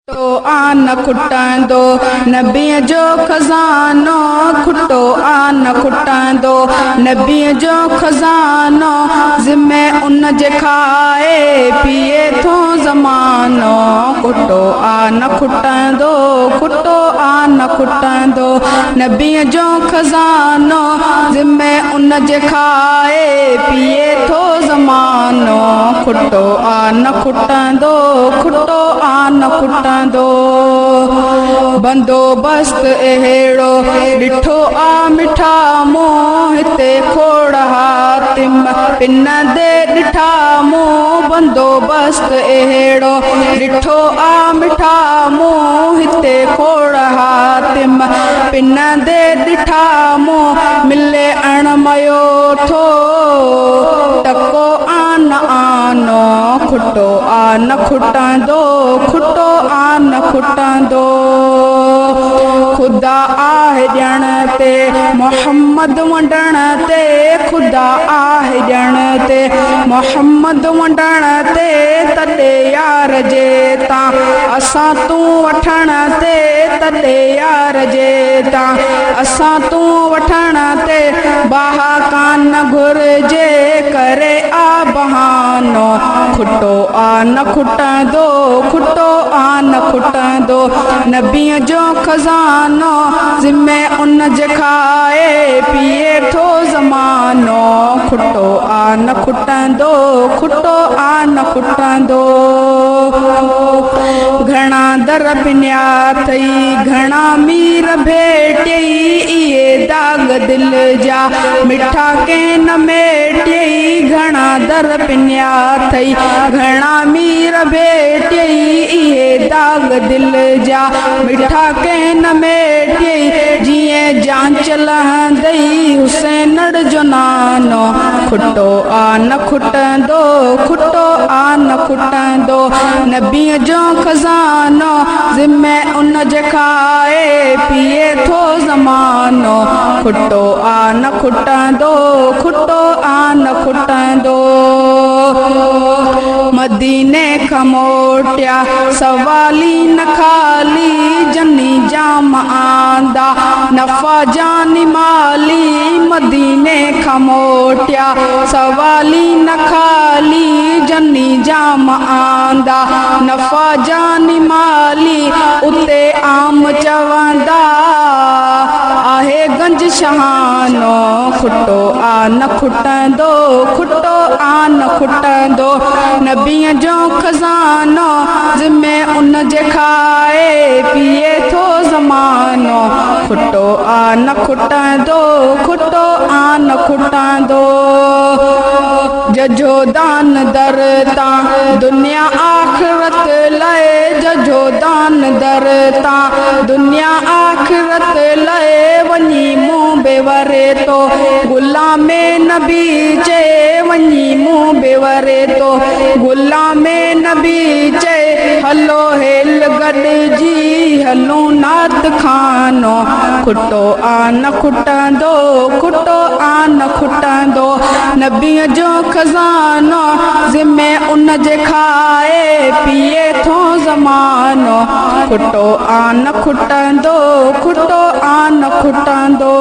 खुटो आन खुटंदो नबीअ जो खज़ानो, खुटो आन खुटंदो नबीअ जो खज़ानो, ज़िम्मे उन जे खाए पिए थो ज़मानो। खुटो आन खुटंदो, खुटो आन खुटंदो नबीअ जो खज़ानो, ज़िम्मे उन जे खाए पिए थो ज़मानो। खुटो आन खुटंदो, खुटो आन खुटंदो बंदोबस्त अहिड़ो ॾिठो आ मिठा मूं, हिते खोड़ हातिम पिन दे ॾिठा मूं। बंदोबस्त अहिड़ो ॾिठो आ मिठा मूं, हिते खोड़ हातिम पिन दे ॾिठा मूं। मिले अणमयो थो टको आन आनो, खुटो आन खुटंदो, खुटो आन खुटंदो। खुदा आहे ॼण ते मोहम्मद वंडण ते, खुदा आहे ॼण ते मोहम्मद वंडण ते, तॾे यार जे तां असां तूं वठण ते, तॾे यार जे तां असां तूं वठण ते। बाहा कान घुरिजे करे आ बहानो, खुटो आन खुटंदो, खुटो आन खुटंदो नबीअ जो खज़ानो, ज़िम्मे उन जे खाए पिए थो ज़मानो। खुटो आन खुटंदो, खुटो आन खुटंदो। घणा दर पिनिया अथई, घणा मीर भेटियई, इहे दाग दिल जा मिठा कंहिं न मेटियई। घणा दर पिनिया अथई, घणा मीर भेटियई, इहे दाग दिल जा मिठा कंहिं न मेटियई। जीअं जांच लहंदई हुसैनड़ जो नानो, खुटो आन खुटंदो, खुटो आन खुटंदो नबीअ जो खज़ानो, ज़िम्मे उन जे खाए पिए थो ज़मानो। खुटो आन खुटंदो, खुटो आन खुटंदो। मदीने खां मोटिया सवाली न खाली, जनी जाम आंदा नफ़ा जानी माली। मदीने खां मोटिया सवाली न खाली, जनी जाम आंदा नफ़ा जानी माली। उते आम चवंदा आहे गंज शहानो, खुटो आन खुटंदो, खुटो आन खुटंदो नबीअ जो खज़ानो, ज़िम्मे उन जे खाए पिए थो ज़मानो। खुटो आन खुटंदो, खुटो आन खुटंदो। जजो दान दर तां दुनिया आख़िरत लाइ, जजो दान दर तां दुनिया आख़िरत लाइ। वञी मूं बेवरे तो गुलामे नबी चए, वञी मूं बेवरे तो गुलामे नबी चए। हलो हेल गॾिजी हलूं नात खानो, खुटो आन खुटंदो, खुटो आन खुटंदो नबीअ जो खज़ानो, ज़िम्मे उन जे खाए पिए थो ज़मानो। खुटो आन खुटंदो, खुटो आन खुटंदो।